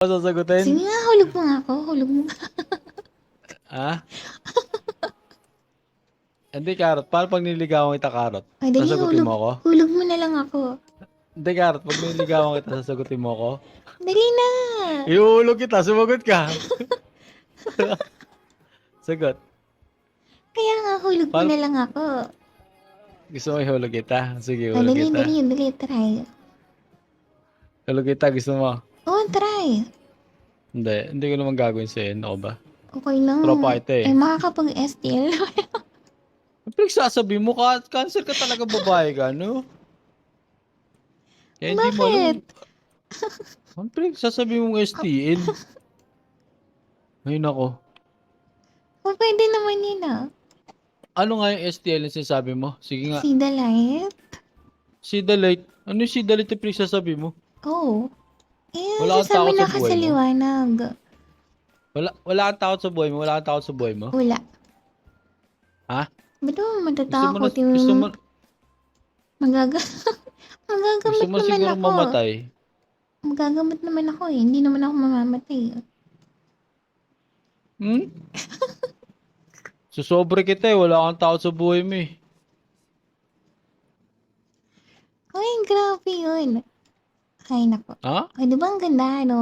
Sasagutin? Sige nga, hulog mo nga ako. Hulog mo. Ha? Hindi, Karot. Paano pag niligawan kita, Karot? Ay, dali, Sasagutin mo ako? hulog mo na lang ako. Hindi, Karot. Pag niligawan kita, sasagutin mo ako? Dali na. Iuulog kita. Sumagot ka. Sagot. Kaya nga, hulog mo Paano? na lang ako. Gusto mo ihulog kita? Sige, Ay, hulog dali, kita. dali, try. Hulog kita. Gusto mo? Oo, try. Hindi ko naman gagawin sa'yo. Ano ba? Okay lang. Tropa kita eh. Ay, makakapag-STL. Ang pinagsasabi mo, cancer ka talaga, babae ka, no? Kaya hindi mo alam. Bakit? Ang pinagsasabi mong STL. Ay, nako. Oh, pwede naman yun ah. Ano nga yung STL na sinasabi mo? Sige nga. See the light? See the light. Ano yung see the light na pinagsasabi mo? Oh. Eh, Wala kang sabi takot na sa ka buhay sa mo? liwanag. Wala kang takot sa buhay mo? Wala kang takot sa buhay mo? Wala. Ha? Ba't mo Gusto mo na, matatakot yung gusto mo, magaga... gusto magagamit mo naman siguro ako. mamatay. Magagamit naman ako eh. Hindi naman ako mamamatay. Hmm? Susobre kita eh. Wala kang takot sa buhay mo eh. Ay, grabe yun. Ay, nako. Ha? Ay, di ba ang ganda, no?